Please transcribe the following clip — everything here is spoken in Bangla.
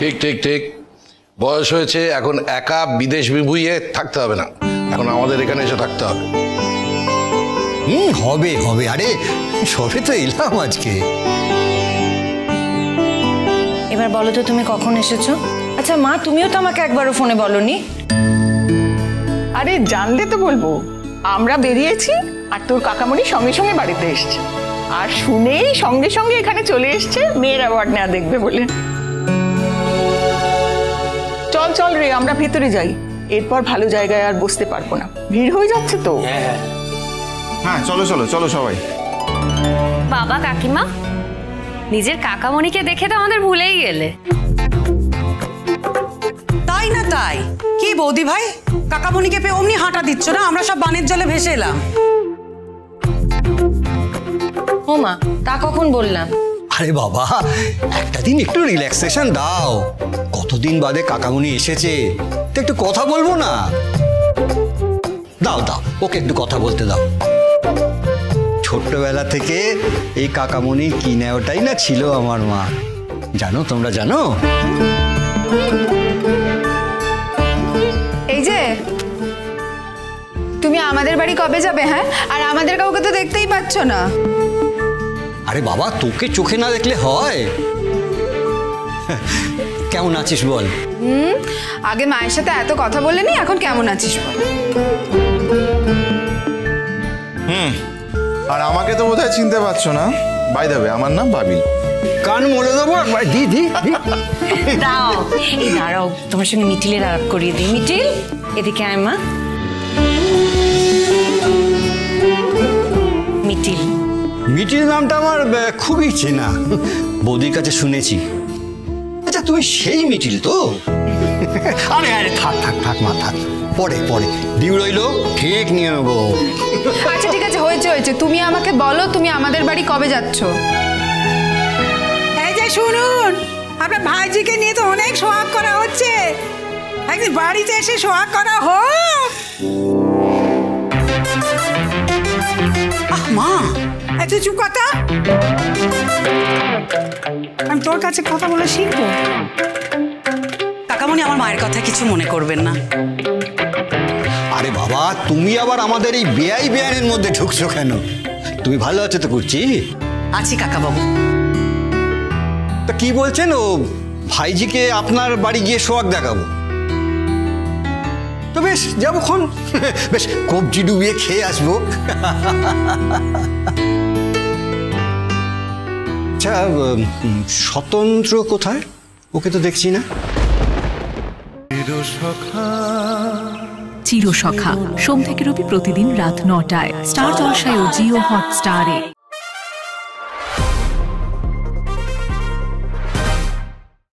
ঠিক ঠিক ঠিক, বয়স হয়েছে এখন, একা বিদেশ বিভুঁইয়ে থাকতে হবে না, এখন আমাদের এখানে এসে থাকতে হবে। হবে হবে, আরে সবে তো এলাম আজকে। এবার বলো তো তুমি কখন এসেছো? আচ্ছা মা, তুমিও তো আমাকে একবারও ফোনে বলনি। আরে জানলে তো বলবো। আমরা বেরিয়েছি আর তোর কাকামণি সঙ্গে সঙ্গে বাড়িতে এসছে, আর শুনেই সঙ্গে সঙ্গে এখানে চলে এসছে মেয়ের অ্যাওয়ার্ড নেওয়া দেখবে বলে। চল চল রে, আমরা ভেতরে যাই, এরপর ভালো জায়গায় আর বসতে পারবো না, ভিড় হয়ে যাচ্ছে তো। হ্যাঁ চলো চলো চলো সবাই। বাবা কাকিমা, নিজের কাকামণিকে দেখে তো আমাদের ভুলেই গেলে। তাই না তাই কি বৌদি ভাই, কাকামণিকে পেয়ে অমনি হাঁটা দিচ্ছ না? আমরা সব বানের জলে ভেসে এলাম। ও মা, তা কখন বললাম? আরে বাবা, একটা দিন একটু রিল্যাক্সেশন দাও। কতদিন বাদে কাকামণি এসেছে, তো একটু কথা বলবো না? দাও দাও, ওকে একটু কথা বলতে দাও। ছোট্টবেলা থেকে এই কাকামণির কি নেওয়াটাই না ছিল আমার মা, জানো, তোমরা জানো? এই যে তুমি আমাদের বাড়ি কবে যাবে? হ্যাঁ, আর আমাদের কাউকে তো দেখতেই পাচ্ছ না। আরে বাবা, তোকে চোখে না দেখলে হয়? কেমন আছিস বল? আগে মায়ের সাথে এত কথা বলেনি, এখন কেমন আছিস বল। আর আমাকে তো বোধহয় চিনতে পারছো না। বাই দ্য ওয়ে, আমার নাম বাবিল। কান মরে দেবো একবার। দি দি দাও, এই দাঁড়াও, তোমার সঙ্গে মিটিলের আলাপ করিয়ে দিই। মিটিল, এদিকে আয় মা। মিটিল। মিটিল নামটা আমার খুবই চেনা, বৌদির কাছে শুনেছি। আচ্ছা তুমি সেই মিটিল তো? আরে আরে থাক থাক থাক মা, থাক, পরে পরে ডিউ রইলো, ঠিক নিয়ে নেবো। আচ্ছা ঠিক আছে, হয়েছে হয়েছে, তুমি আমাকে বলো তুমি আমাদের বাড়ি কবে যাচ্ছ? এই যে শুনুন, আপনার ভাইজিকে নিয়ে তো অনেক সোহাগ করা হচ্ছে, একদিন বাড়িতে এসে সোহাগ করা হোক। মা এত চুপ কথা, আমি তোর কাছে কথা বলে শিখবো। কাকামণি, আমার মায়ের কথা কিছু মনে করবেন না। আরে বাবা, তুমি আবার আমাদের এই বেআই বেআইনের মধ্যে ঢুকছো কেন? তুমি ভালো আছো তো করছি? আছি কাকাবাবু। তা কি বলছেন, ও ভাইজিকে আপনার বাড়ি গিয়ে সোহাগ দেখাবো? তো বেশ, যাবোক্ষণ, বেশ কবজি ডুবিয়ে খেয়ে আসবো। আচ্ছা, স্বতন্ত্র কোথায়? ওকে তো দেখছি না। চিরসখা, সোম থেকে রবি প্রতিদিন রাত ৯টায় স্টার জলসায় ও জিও হটস্টারে।